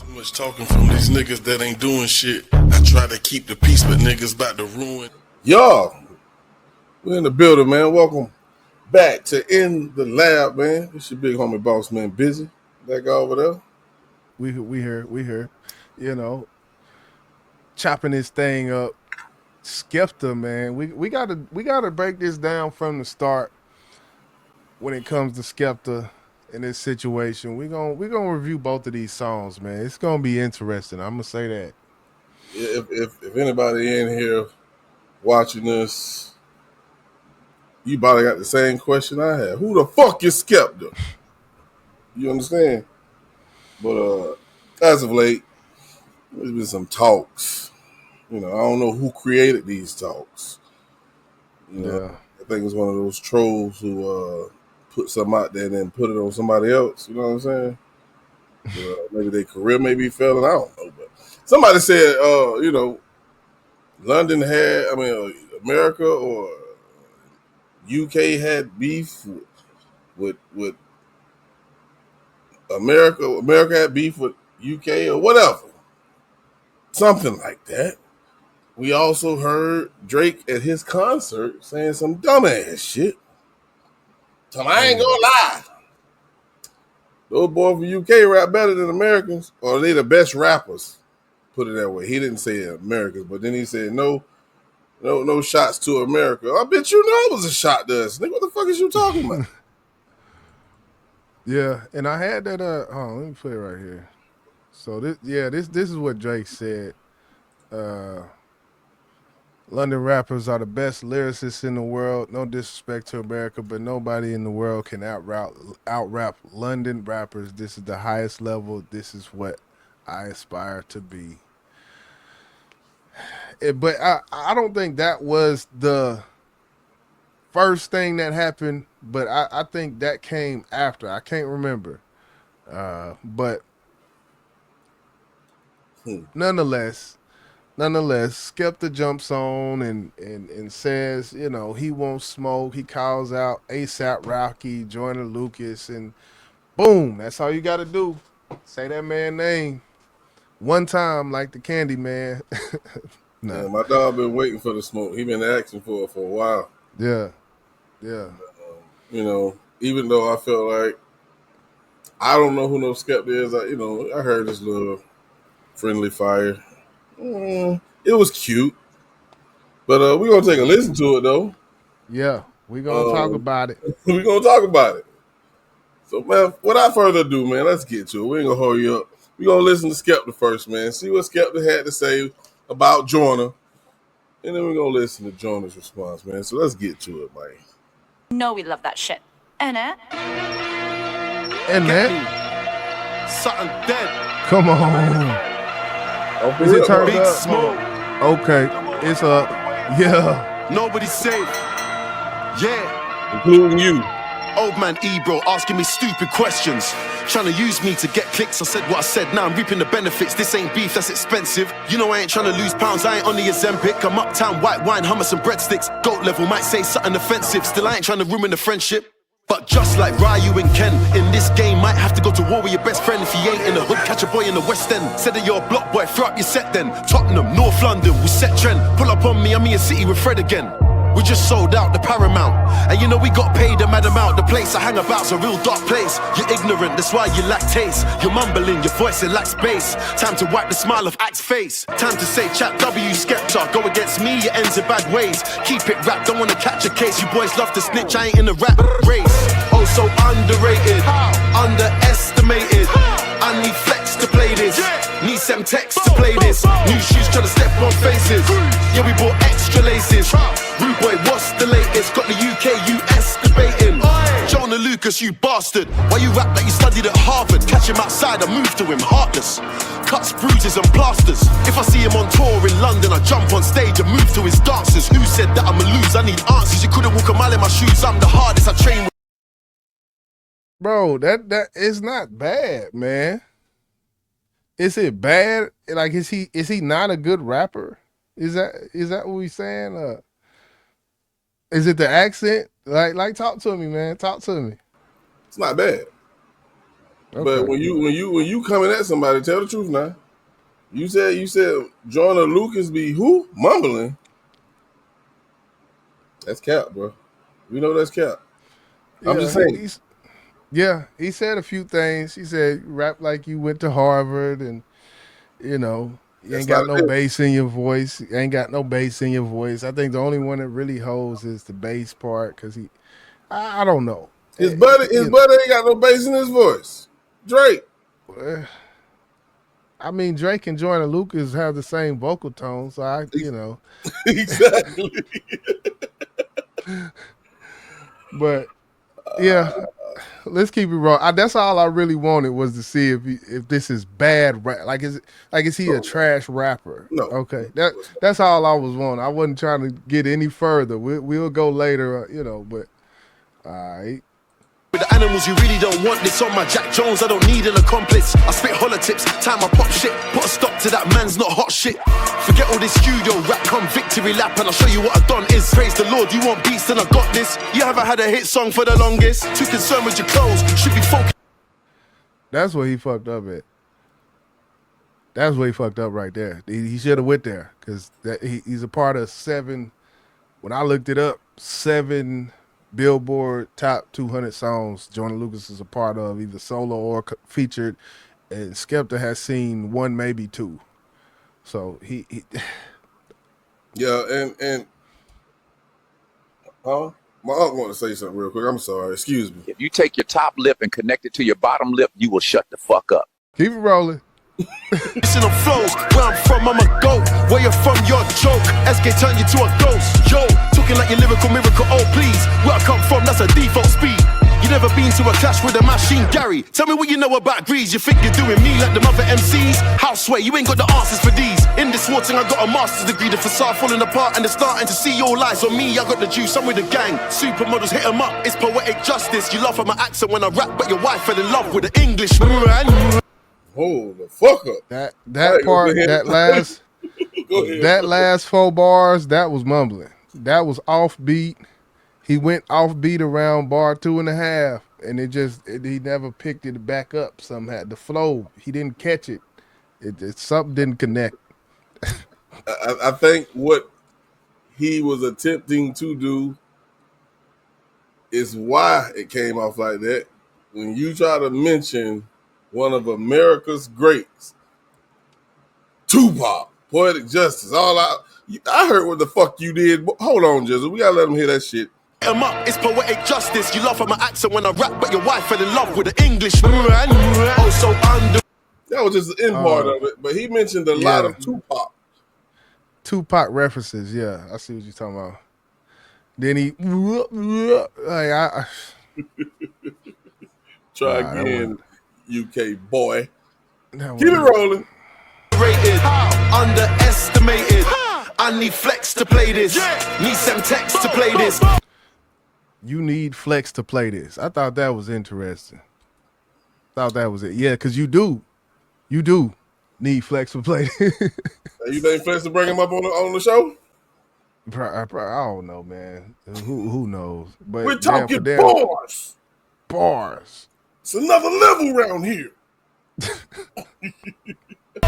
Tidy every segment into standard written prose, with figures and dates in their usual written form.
Too much talking from these niggas that ain't doing shit. I try to keep the peace, but niggas about to ruin. Y'all, we're in the building, man. Welcome back to In the Lab, man. It's your big homie boss, man. Busy. That guy over there. We here. You know, chopping this thing up. Skepta, man. We gotta break this down from the start when it comes to Skepta in this situation. We gonna review both of these songs, man. It's gonna be interesting. I'm gonna say that. If anybody in here watching this, you probably got the same question I have. Who the fuck is Skepta? You understand? But as of late, there's been some talks. I don't know who created these talks. Yeah. I think it's one of those trolls who put something out there and then put it on somebody else. You know what I'm saying? Maybe their career may be failing. I don't know. But somebody said, London had, America or UK had beef with America. America had beef with UK or whatever. Something like that. We also heard Drake at his concert saying some dumbass shit. So I ain't gonna lie. Those boys from UK rap better than Americans, or they the best rappers. Put it that way. He didn't say Americans, but then he said no shots to America. I bet you know it was a shot to us. Nigga, what the fuck is you talking about? Yeah, and I had that. Let me put it right here. So this is what Drake said. London rappers are the best lyricists in the world. No disrespect to America, but nobody in the world can out rap London rappers. This is the highest level. This is what I aspire to be. But I don't think that was the first thing that happened, but I think that came after. I can't remember. But nonetheless, Skepta jumps on and says, he won't smoke. He calls out ASAP Rocky, Joyner Lucas, and boom, that's all you got to do. Say that man's name one time like the Candy Man. Nah. Yeah, my dog been waiting for the smoke. He been asking for it for a while. Yeah. Even though I felt like I don't know who no Skepta is, I heard this little friendly fire. It was cute, but we're gonna take a listen to it though. Yeah, we're gonna talk about it. We're gonna talk about it. So, man, without further ado, man, let's get to it. We ain't gonna hold you up. We're gonna listen to Skepta first, man. See what Skepta had to say about Joyner, and then we're gonna listen to Joyner's response, man. So let's get to it, man. No, we love that shit. And Something dead. Come on. Is it turned Big up? smoke. Okay, it's up. Yeah. Nobody's safe. Yeah. Including you. Old man Ebro asking me stupid questions. Trying to use me to get clicks. I said what I said, now I'm reaping the benefits. This ain't beef, that's expensive. You know I ain't trying to lose pounds, I ain't on the Ozempic. I'm uptown, white wine, hummus and breadsticks. Goat level, might say something offensive. Still I ain't trying to ruin the friendship. But just like Ryu and Ken, in this game might have to go to war with your best friend. If he ain't in the hood, catch a boy in the West End. Said that you're a block boy, throw up your set then. Tottenham, North London, we set trend. Pull up on me, I'm in your city with Fred again. We just sold out the Paramount, and we got paid a mad amount. The place I hang about's a real dark place. You're ignorant, that's why you lack taste. You're mumbling, your voice it lacks bass. Time to wipe the smile off Act's face. Time to say chat W Skepta. Go against me, it ends in bad ways. Keep it rap, don't wanna catch a case. You boys love to snitch, I ain't in the rap race. Oh, so underrated, underestimated. I need flex to play this. Need some text to play this. New shoes trying to step on faces. Yeah, we bought extra laces. Rude boy, what's the latest? Got the UK, US debating. Joyner Lucas, you bastard. Why you rap like you studied at Harvard? Catch him outside, I move to him heartless. Cuts, bruises and plasters. If I see him on tour in London, I jump on stage and move to his dancers. Who said that I'ma lose? I need answers. You couldn't walk a mile in my shoes. I'm the hardest, I train with. Bro, that is not bad, man. Is it bad? Like, is he not a good rapper? Is that what we saying? Is it the accent? Like, talk to me, man. Talk to me. It's not bad. But when you coming at somebody, tell the truth now. You said Joyner Lucas be who? Mumbling. That's cap, bro. We know that's cap. I'm just saying. He said a few things. He said rap like you went to Harvard, and you ain't got no bass in your voice. You ain't got no bass in your voice. I think the only one that really holds is the bass part because I don't know. His buddy ain't got no bass in his voice. Drake. I mean, Drake and Joyner Lucas have the same vocal tone, so Exactly. But yeah, let's keep it raw. That's all I really wanted was to see if this is bad rap. Is he a trash rapper? No. Okay, that's all I was wanting. I wasn't trying to get any further. We'll go later, But all right. With the animals, you really don't want this on my Jack Jones. I don't need an accomplice. I spit holler tips, time I pop shit. Put a stop to that man's not hot shit. Forget all this studio rap, come victory lap, and I'll show you what I've done is. Praise the Lord, you want beats, then I got this. You haven't had a hit song for the longest. Too concerned with your clothes, should be focused. That's where he fucked up at. That's where he fucked up right there. He should have went there because he's a part of 7. When I looked it up, 7 Billboard top 200 songs Joyner Lucas is a part of, either solo or featured, and Skepta has seen 1, maybe 2. So he Yeah, and my uncle want to say something real quick. I'm sorry, excuse me. If you take your top lip and connect it to your bottom lip, you will shut the fuck up. Keep it rolling. Listen on flows, where I'm from, I'm a goat. Where you're from, you're a joke. SK turn you to a ghost. Yo, talking like your lyrical miracle, oh please. Where I come from, that's a default speed. You never been to a clash with a machine, Gary. Tell me what you know about grease. You think you're doing me like the mother MCs? Houseway, you ain't got the answers for these. In this war thing, I got a master's degree. The facade falling apart and they're starting to see all lies on me. I got the juice, I'm with the gang. Supermodels hit 'em up, it's poetic justice. You laugh at my accent when I rap, but your wife fell in love with the English. Hold the fuck up. That part, that last 4 bars, that was mumbling. That was offbeat. He went offbeat around bar 2.5, and he never picked it back up somehow. The flow, he didn't catch it. Something didn't connect. I think what he was attempting to do is why it came off like that. When you try to mention one of America's greats, Tupac, Poetic Justice, I heard what the fuck you did. Hold on, Jizzle. We gotta let him hear that shit. Up, it's poetic justice. You laugh at my accent when I rap, but your wife fell in love with the English. Also under. That was just the end part of it, but he mentioned a lot of Tupac. Tupac references, yeah. I see what you're talking about. Then he try again, UK boy. Keep it rolling. Rated, underestimated. I need flex to play this. Need some text to play this. You need flex to play this. I thought that was interesting. Thought that was it. Yeah, because you do need flex to play this. You think Flex to bring him up on the show? I don't know, man. Who knows? But we're talking bars. Bars. It's another level around here.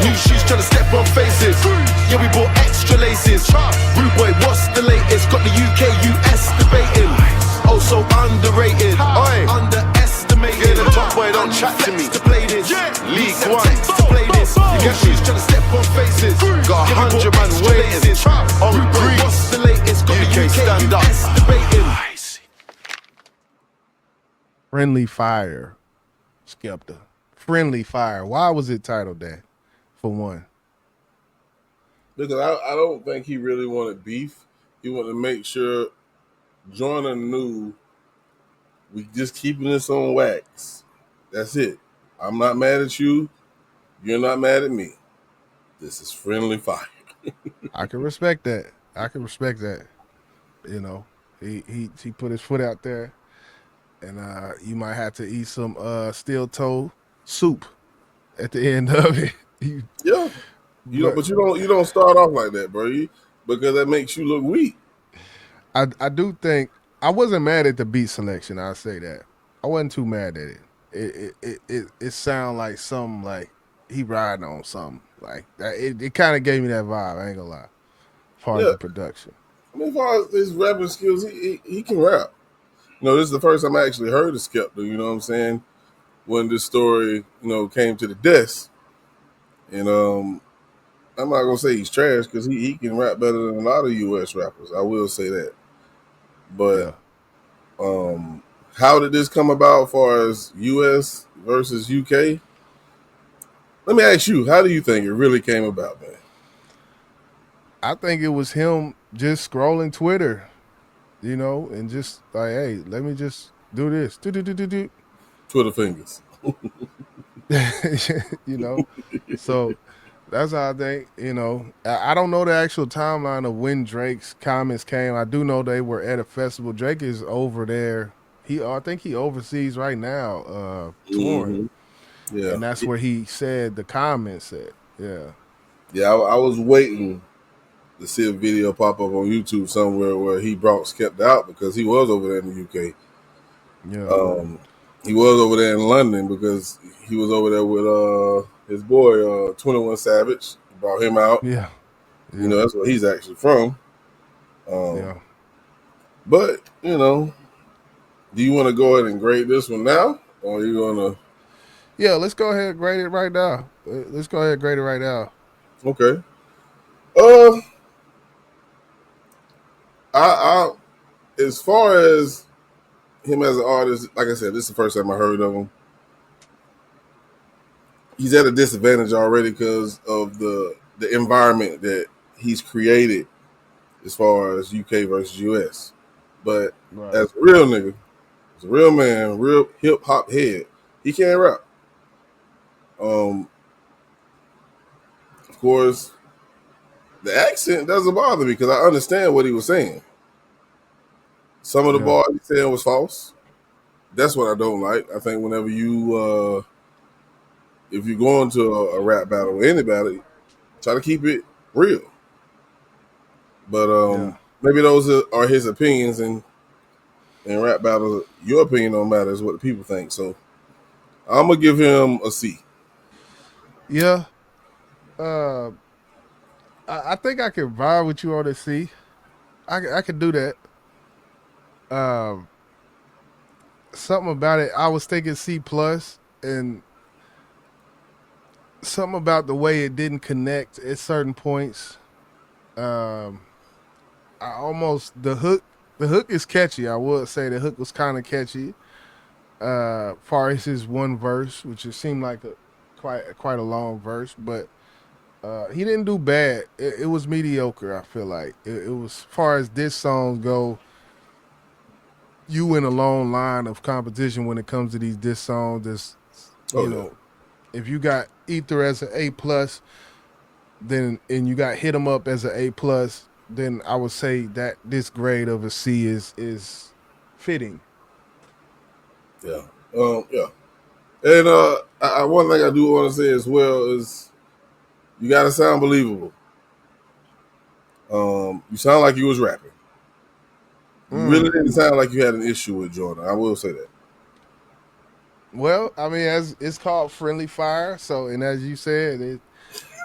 New shoes trying to step on faces. Yeah, we bought extra laces. Rude boy, what's the latest? Got the UK, US debating. Also underrated. Underestimated. Yeah, the top boy don't chat to me. To play this. League One. To play this. You get shoes trying to step on faces. Got 100 man waiting. On green. What's the latest? Got the UK, stand US debating. Friendly Fire. Skepta. Friendly Fire. Why was it titled that? For one, because I don't think he really wanted beef. He wanted to make sure Joyner knew we just keeping this on wax. That's it. I'm not mad at you. You're not mad at me. This is friendly fire. I can respect that. You know, he put his foot out there, and you might have to eat some steel toe soup at the end of it. But you don't start off like that, bro. Because that makes you look weak. I do think I wasn't mad at the beat selection. I'll say that I wasn't too mad at it. it sound like something like he riding on something like that. It kind of gave me that vibe. I ain't gonna lie. As far as Yeah, the production. I mean, as far as his rapping skills, he can rap. This is the first time I actually heard of Skepta. You know what I'm saying? When this story, came to the desk, and I'm not gonna say he's trash because he can rap better than a lot of U.S. rappers. I will say that. But Yeah. how did this come about as far as U.S. versus U.K.? Let me ask you, how do you think it really came about, man? I think it was him just scrolling Twitter, and just like, hey, let me just do this. Do do do do do. Twitter fingers. you know. So that's how I think, I don't know the actual timeline of when Drake's comments came. I do know they were at a festival. Drake is over there. I think he overseas right now, touring. Hmm. Yeah. And that's where he said the comments said. Yeah. Yeah, I was waiting to see a video pop up on YouTube somewhere where he brought Skepta out because he was over there in the UK. Yeah. He was over there in London because he was over there with his boy 21 Savage. He brought him out. Yeah. Yeah. That's where he's actually from. Yeah. But do you want to go ahead and grade this one now, or are you gonna? Yeah, let's go ahead and grade it right now. Let's go ahead and grade it right now. Okay. Uh, I as far as him as an artist, like I said, this is the first time I heard of him. He's at a disadvantage already because of the environment that he's created as far as UK versus US. But Right. as a real nigga, as a real man, real hip hop head, he can't rap. Of course, the accent doesn't bother me because I understand what he was saying. Some of the Yeah. bars he said was false. That's what I don't like. I think whenever if you go into a rap battle with anybody, try to keep it real. But Yeah. maybe those are his opinions, and in rap battles, your opinion don't matter. Is what the people think. So I'm gonna give him a C. Yeah. Uh I think I can vibe with you on the C. I could do that. Um Something about it, I was thinking C plus, and something about the way it didn't connect at certain points. Um I almost the hook is catchy. I would say the hook was kind of catchy. Far as his one verse, which it seemed like quite a long verse, but he didn't do bad. It was mediocre. I feel like it was, far as this song go. You in a long line of competition when it comes to these diss songs. This, Oh you yeah, know, if you got Ether as an A plus, then and you got Hit 'Em Up as an A plus, then I would say that this grade of a C is fitting. yeah, yeah. And one thing I do want to say as well is you gotta sound believable. You sound like you was rapping. You really Mm. didn't sound like you had an issue with Jordan. I will say that. Well, I mean, as it's called friendly fire, so and as you said,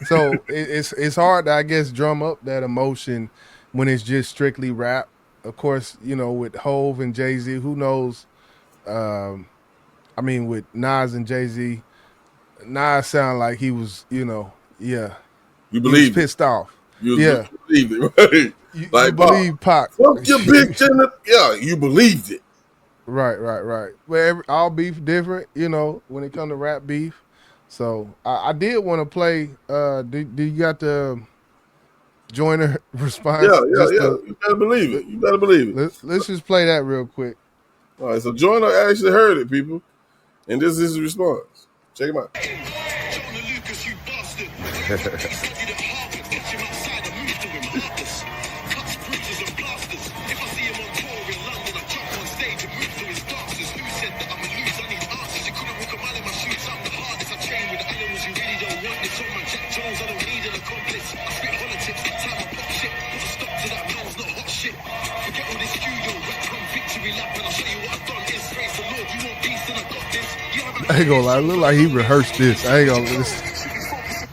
it's hard to, I guess, drum up that emotion when it's just strictly rap. Of course, with Hove and Jay-Z, who knows? Um, I mean, with Nas and Jay-Z, Nas sound like he was, yeah, You he was believed it. pissed off. You Yeah, believed it, right? you Like, Bob, believe Pac. fuck your bitch in the yeah. You believed it. Right. But all beef different, when it come to rap beef. So I did want to play. Do you got the Joyner Yeah, response? yeah, yeah. You better believe it. You better believe it. Let's just play that real quick. All right, so Joyner actually heard it, people, and this is his response. Check him out. Joyner Lucas, you bastard. He said you didn't Harvard, catch him outside and move to him, heartless. Cuts, bruises and blasters. If I see him on tour in London, I jump on stage and move to his dancers. Who said that I'm a loser? I need answers. You couldn't walk a mile in my shoes. I'm the hardest. I train with animals. You really don't want this. On my Jack Jones, I don't need an accomplice. I spit politics, that time I pop shit. Put a stop to that man's not hot shit. Forget all this studio rap, come victory lap, and I'll show you what I've done. Is praise the Lord. You want peace, then I got this. You have I ain't gonna lie. It look like he rehearsed this. I ain't gonna listen.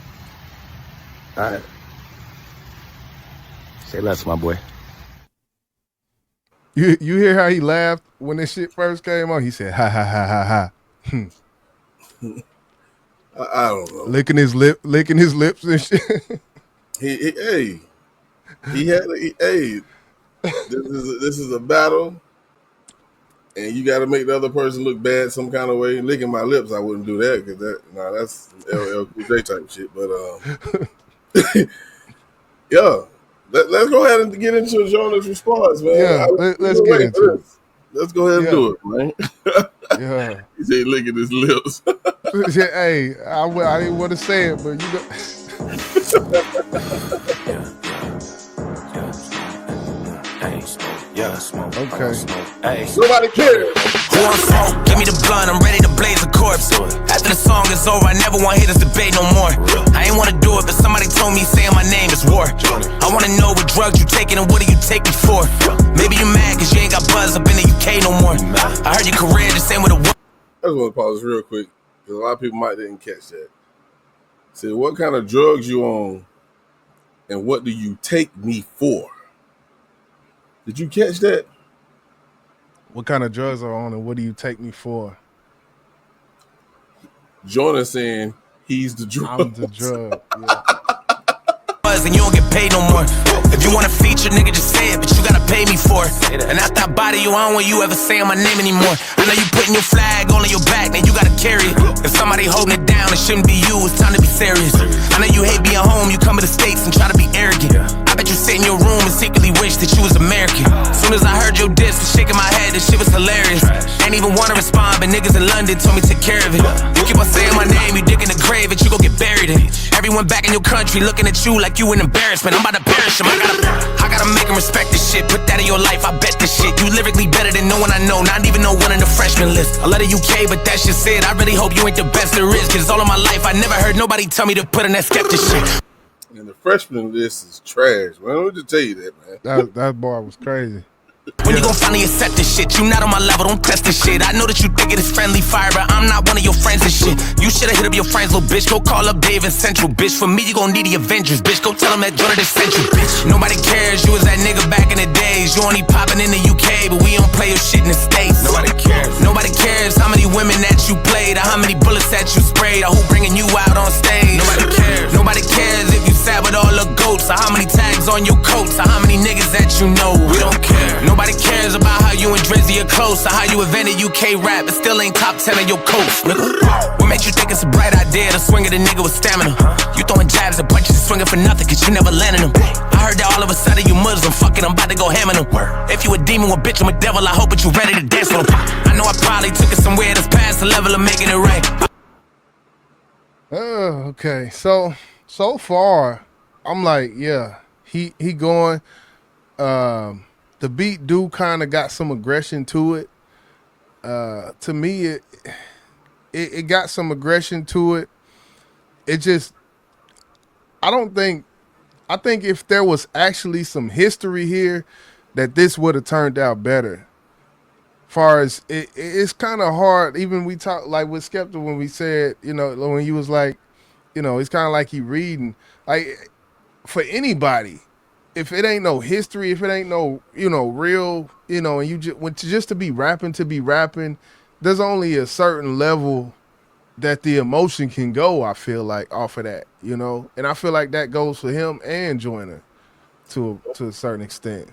All right. Say less, my boy. You hear how he laughed when this shit first came on? He said, ha ha ha ha ha. I don't know. Licking his lips and shit. Hey, this is a battle, and you got to make the other person look bad some kind of way. Licking my lips, I wouldn't do that because that's LL Cool J type shit. But yeah, let's go ahead and get into Joyner's response, man. Yeah, let's get into it. Let's go ahead and do it, man. Yeah. He said licking his lips. Hey, I didn't want to say it, but you know. Okay. Nobody cares. Who on smoke? Give me the blunt, I'm ready to blaze a corpse. After the song is over, I never want to hear this debate no more. I ain't want to do it, but somebody told me saying my name is war. I want to know what drugs you taking and what do you take me for? Maybe you mad cause you ain't got buzz up in the UK no more. I heard your career the same with a war. I just want to pause real quick because a lot of people might didn't catch that. Say, what kind of drugs you on and what do you take me for? Did you catch that? What kind of drugs are on and what do you take me for? Joyner saying he's the drug. I'm the drug. Yeah. And you don't get paid no more. If you want a feature, nigga, just say it, but you gotta pay me for it. And after I body you, I don't want you ever saying my name anymore. I know you putting your flag all on your back, now you gotta carry it. If somebody holding it down, it shouldn't be you, it's time to be serious. I know you hate being home, you come to the States and try to be arrogant. I bet you sit in your room and secretly wish that you was American. Soon as I heard your diss, was shaking my head, this shit was hilarious. Ain't even wanna respond, but niggas in London told me to take care of it. You keep on saying my name, you dig in the grave, and you gon' get buried in. Everyone back in your country looking at you like you an embarrassment. I'm about to perish him. I gotta make him respect this shit. Put that in your life, I bet this shit. You lyrically better than no one I know, not even no one in the freshman list. I love the UK, but that shit said, I really hope you ain't the best there is. Cause all of my life, I never heard nobody tell me to put in that Skepta shit. And the freshman list is trash, man. Let me just tell you that, man. That bar was crazy. When you gon' finally accept this shit? You not on my level, don't test this shit. I know that you think it is friendly fire, but I'm not one of your friends and shit. You shoulda hit up your friends, little bitch. Go call up Dave and Central, bitch. For me, you gon' need the Avengers, bitch. Go tell them that Joyner is central, bitch. Nobody cares, you was that nigga back in the days. You only poppin' in the UK, but we don't play your shit in the States. Nobody cares. Nobody cares how many women that you played, or how many bullets that you sprayed, or who bringing you out on stage. Nobody cares. Nobody cares if you sat with all the goats, or how many tags on your coats, or how many niggas that you know. We don't care. Nobody cares about how you and Drizzy are close, or how you invented UK rap, but still ain't top 10 of your coast, nigga. What makes you think it's a bright idea to swing at a nigga with stamina? You throwing jabs at punches and swinging for nothing, cause you never landed them. I heard that all of a sudden you Muslim, fucking, I'm about to go ham on them. If you a demon, well, bitch, I'm a devil, I hope that you ready to dance with them. I know I probably took it somewhere that's past the level of making it right. Okay. So far, I'm like, yeah, he going. The beat do kind of got some aggression to it. To me, it got some aggression to it. It just, I think if there was actually some history here, that this would have turned out better. Far as it's kind of hard. Even we talk like with Skepta when we said, when he was like, it's kind of like he reading. Like for anybody, if it ain't no history, if it ain't no, real, and you just to be rapping, there's only a certain level that the emotion can go, I feel like, off of that, and I feel like that goes for him and Joyner to a certain extent.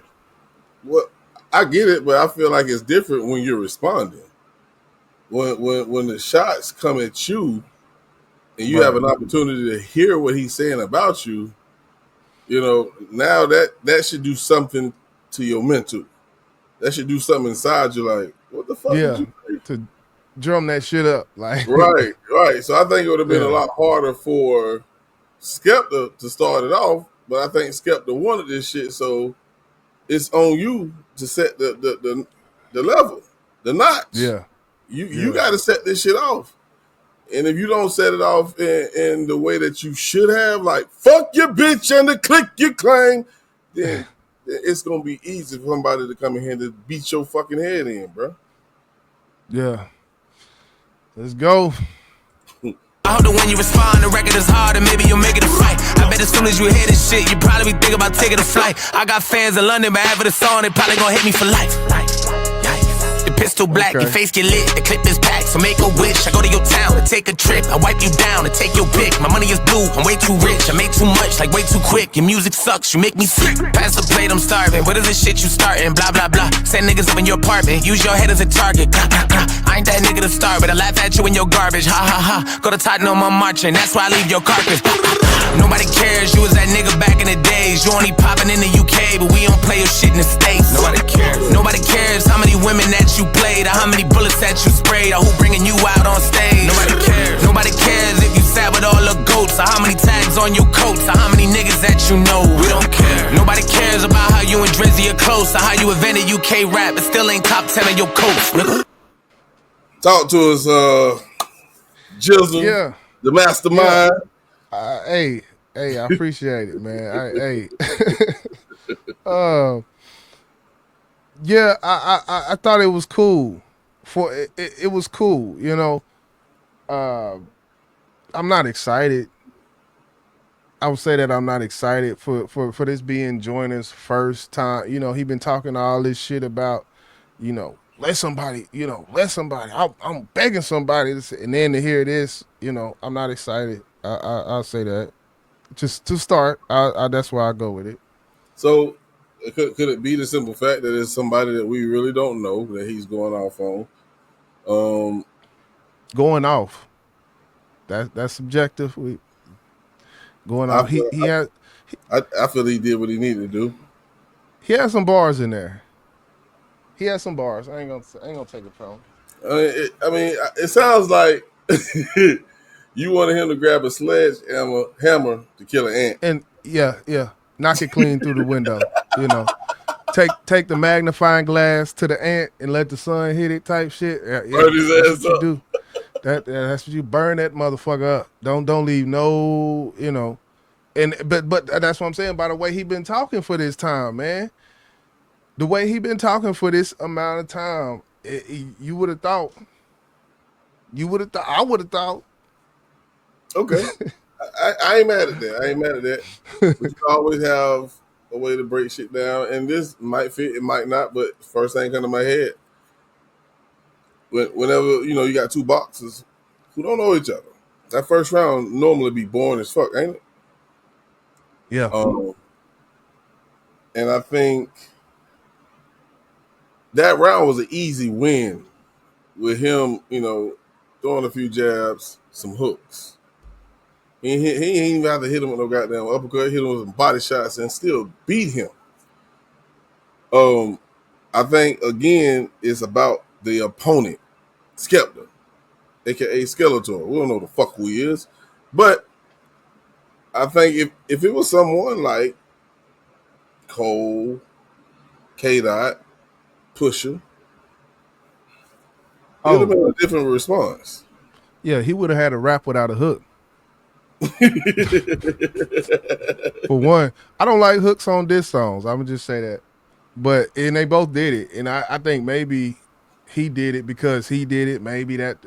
Well, I get it, but I feel like it's different when you're responding. When the shots come at you and you have an opportunity to hear what he's saying about you, now that should do something to your mental. That should do something inside you, like, what the fuck did you say? To drum that shit up. Like Right. So I think it would have been a lot harder for Skepta to start it off, but I think Skepta wanted this shit, so it's on you to set the level, the notch. Yeah. You got to set this shit off. And if you don't set it off in the way that you should have, like, fuck your bitch and the click you claim, then it's going to be easy for somebody to come in here to beat your fucking head in, bro. Yeah. Let's go. I hope that when you respond, the record is hard and maybe you'll make it a fight. I bet as soon as you hear this shit, you probably be thinking about taking a flight. I got fans in London, but after the song, they probably gonna hit me for life. The pistol black, Okay. your face get lit, the clip is packed, so make a wish. I go to your town and take a trip, I wipe you down and take your pick. My money is blue, I'm way too rich, I make too much, like way too quick. Your music sucks, you make me sick. Pass the plate, I'm starving. What is this shit you starting? Blah, blah, blah. Send niggas up in your apartment, use your head as a target. Blah, blah, blah. I ain't that nigga to start, but I laugh at you in your garbage. Ha, ha, ha. Go to Tottenham, I'm marching, that's why I leave your carcass. Nobody cares, you was that nigga back in the days. You only popping in the UK, but we don't play your shit in the States. Nobody cares. Nobody cares how many women that you played, or how many bullets that you sprayed, or who bringing you out on stage. Nobody cares. Nobody cares if you sat with all the goats, or how many tags on your coats, or how many niggas that you know. We don't care. Nobody cares about how you and Drizzy are close, or how you invented UK rap, but still ain't top 10 of your coats, nigga. Talk to us, Jizzle, Yeah. the mastermind. Hey, I appreciate it, man. Yeah, I thought it was cool. It was cool, you know. I'm not excited. I would say that I'm not excited for this being Joyner's first time. You know, he been talking all this shit about, you know, let somebody. I'm begging somebody to say, and then to hear this, you know, I'm not excited. I'll say that. Just to start, that's why I go with it. So, could it be the simple fact that it's somebody that we really don't know that he's going off on? Going off. That's subjective. Going I off. feel, I feel he did what he needed to do. He had some bars in there. He had some bars. I ain't gonna take it from him. It sounds like you wanted him to grab a hammer to kill an ant. And yeah, knock it clean through the window. You know, take the magnifying glass to the ant and let the sun hit it. Type shit. Yeah, Burn his that's ass what you up. do. That's what you burn that motherfucker up. Don't leave no, you know. And but that's what I'm saying. By the way, he been talking for this time, man. The way he been talking for this amount of time, you would have thought. You would have thought. I would have thought. Okay. I ain't mad at that. But you always have a way to break shit down, and this might fit, it might not. But first thing come to my head, whenever you got two boxers who don't know each other, that first round normally be boring as fuck, ain't it? Yeah. And I think that round was an easy win with him, throwing a few jabs, some hooks. He ain't even have to hit him with no goddamn uppercut, hit him with some body shots and still beat him. I think, again, it's about the opponent, Skepta, a.k.a. Skeletor. We don't know the fuck who he is. But I think if it was someone like Cole, K-Dot, Pusher, it would have been a different response. Yeah, he would have had a rap without a hook. For one, I don't like hooks on diss songs. I'm gonna just say that. And they both did it, and I think maybe he did it because he did it. Maybe that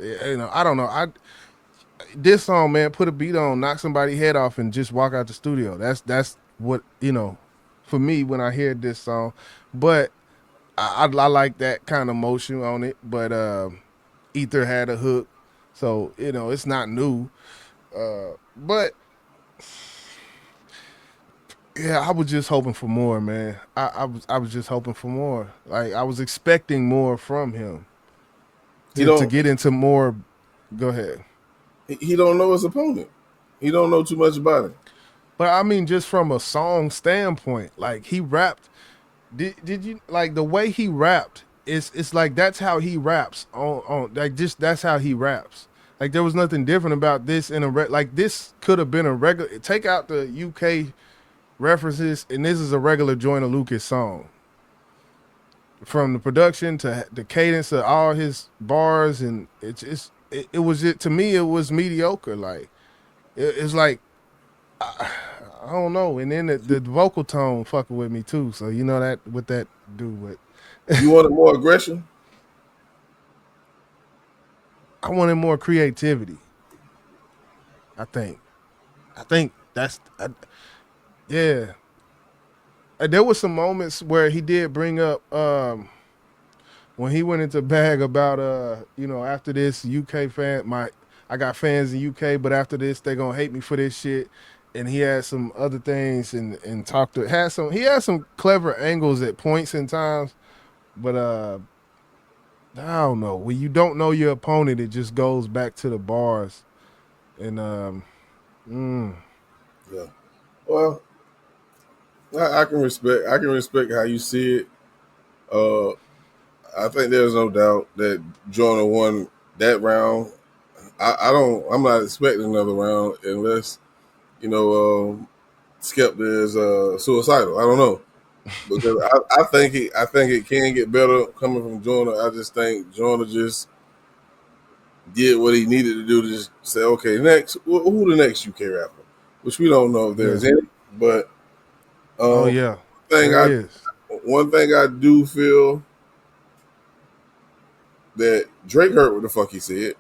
I don't know. This song, man, put a beat on, knock somebody's head off, and just walk out the studio. That's what for me when I hear this song. But I like that kind of motion on it. But Ether had a hook, so it's not new. But yeah, I was just hoping for more, man. I was just hoping for more. Like I was expecting more from him to get into more. Go ahead. He don't know his opponent. He don't know too much about him. But I mean, just from a song standpoint, like he rapped. Did you like the way he rapped? It's like that's how he raps on like just that's how he raps. Like there was nothing different about this like this could have been a regular. Take out the UK references, and this is a regular Joyner Lucas song. From the production to the cadence of all his bars, and it was to me it was mediocre. Like it's like I don't know, and then the vocal tone fucking with me too. So you know that what that do with. You wanted more aggression? I wanted more creativity. I think. I think that's yeah. There was some moments where he did bring up when he went into bag about after this UK fan I got fans in UK, but after this they gonna hate me for this shit. And he had some other things and talked to he had some clever angles at points and times, but I don't know. When you don't know your opponent, it just goes back to the bars. And Yeah. Well, I can respect how you see it. Uh, I think there's no doubt that Joyner won that round. I'm not expecting another round unless you know Skepta is suicidal. I don't know because I think it can get better coming from Joyner. I just think Joyner just did what he needed to do to just say, okay, next, who the next UK rapper? Which we don't know if yeah. there's any, but Oh um, yeah. thing There I is. one thing I do feel that Drake heard what the fuck he said.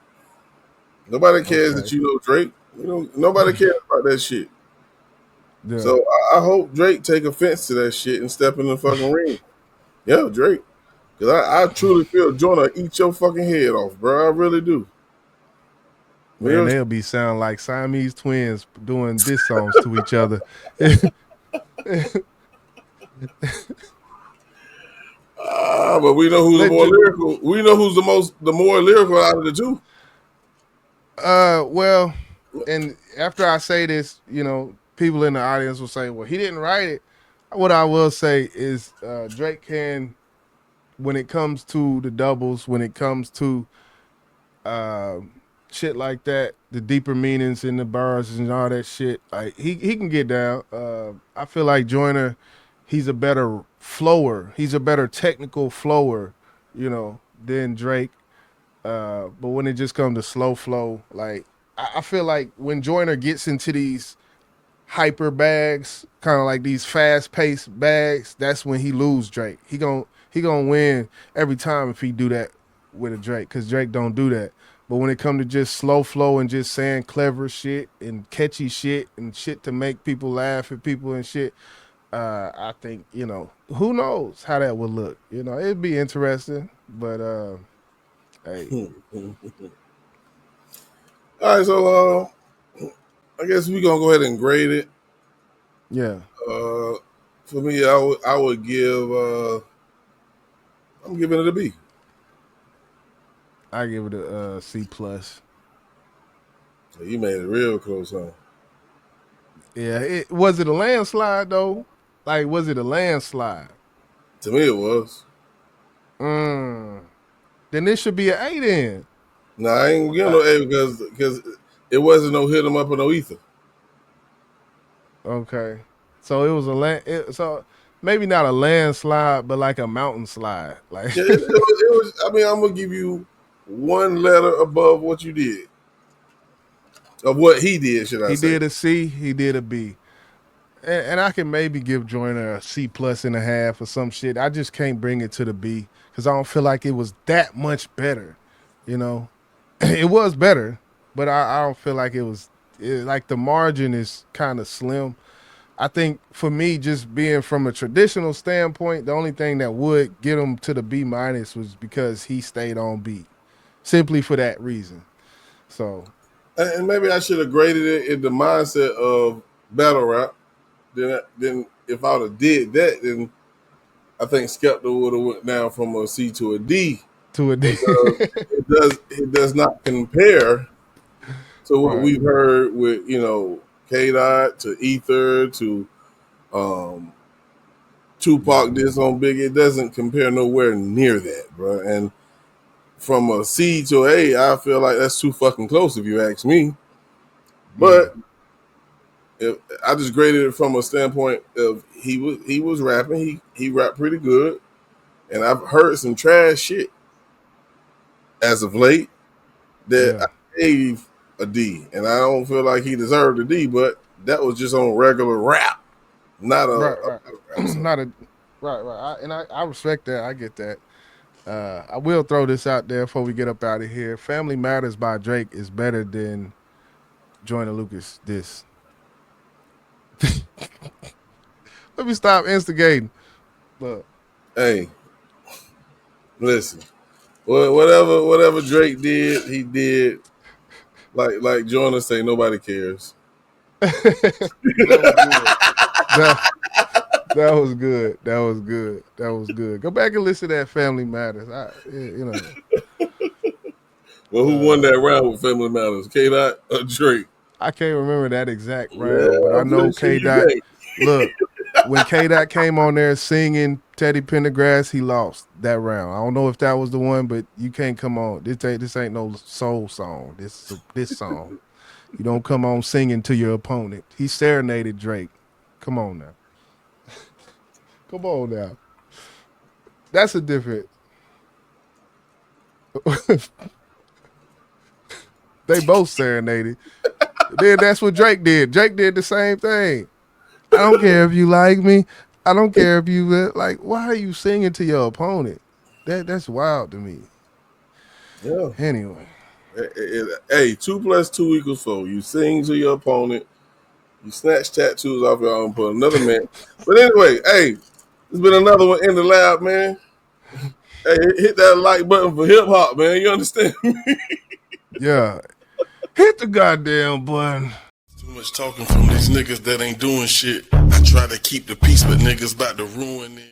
Nobody cares that Okay. you know Drake. Nobody cares about that shit. Yeah. So I hope Drake take offense to that shit and step in the fucking ring. Yeah, Drake. Because I truly feel Jonah eat your fucking head off, bro. I really do. Man, Real they'll be sound like Siamese twins doing diss songs to each other. but we know who's the Let more you lyrical. We know who's the more lyrical out of the two. well, and after I say this, people in the audience will say, well, he didn't write it. What I will say is Drake can, when it comes to the doubles, when it comes to uh, shit like that, the deeper meanings in the bars and all that shit, like he can get down. I feel like Joyner, he's a better flower. He's a better technical flower, than Drake. But when it just comes to slow flow, like I feel like when Joyner gets into these hyper bags, kind of like these fast paced bags, that's when he lose Drake. He gonna win every time if he do that with a Drake, because Drake don't do that. But when it come to just slow flow and just saying clever shit and catchy shit and shit to make people laugh at people and shit, I think who knows how that would look. It'd be interesting, but hey, All right, so I guess we gonna go ahead and grade it. yeah, Uh, for me, I would give. I'm giving it a B. I give it a C plus. So you made it real close, huh? Yeah, was it a landslide though? Like, was it a landslide? To me, it was. Mm. Then this should be an A then. Nah, I ain't giving Uh, no A because it wasn't no hit 'em up or no ether. okay, so it was so maybe not a landslide, but like a mountain slide. Like Yeah, it was. I mean, I'm gonna give you one letter above what you did, of what he did, should I he say? did a C, he did a B, and I can maybe give Joyner a C plus and a half or some shit. I just can't bring it to the B because I don't feel like it was that much better. You know, it was better, but I don't feel like like the margin is kind of slim. I think for me, just being from a traditional standpoint, the only thing that would get him to the B minus was because he stayed on beat, simply for that reason. So And maybe I should have graded it in the mindset of battle rap. Then if I would have did that, then I think Skepta would have went down from a C to a D to a D, because it does not compare to what right? we've heard with K Dot to Ether to um, Tupac Yeah, this on Big. It doesn't compare nowhere near that, bro. And from a C to A, I feel like that's too fucking close if you ask me. yeah, But if, I just graded it from a standpoint of he was rapping. He rapped pretty good, and I've heard some trash shit as of late that yeah. I gave a D, and I don't feel like he deserved a D. But that was just on regular rap, not a Right, right. rap. So Not a right, right. I respect that. I get that. I will throw this out there before we get up out of here. Family Matters by Drake is better than Joyner Lucas. This. Let me stop instigating. Look. Hey, listen. Whatever Drake did, he did. Like Joyner say, nobody cares. That was good. That was good. That was good. Go back and listen to that Family Matters. Well, who won that round with Family Matters? K-Dot or Drake? I can't remember that exact round, but I know I'm pretty sure K-Dot. you Look, when K-Dot came on there singing Teddy Pendergrass, he lost that round. I don't know if that was the one, but you can't come on. This ain't no soul song. This song. You don't come on singing to your opponent. He serenaded Drake. Come on now. Come on now. That's a different. They both serenaded. Then that's what Drake did. Drake did the same thing. I don't care if you like me. I don't care if you like. Why are you singing to your opponent? That's wild to me. Yeah. Anyway. Hey, 2 + 2 = 4. You sing to your opponent. You snatch tattoos off your own, put another man. But anyway, hey, there's been another one in the lab, man. Hey, hit that like button for hip hop, man. You understand me? Yeah. Hit the goddamn button. Too much talking from these niggas that ain't doing shit. I try to keep the peace, but niggas about to ruin it.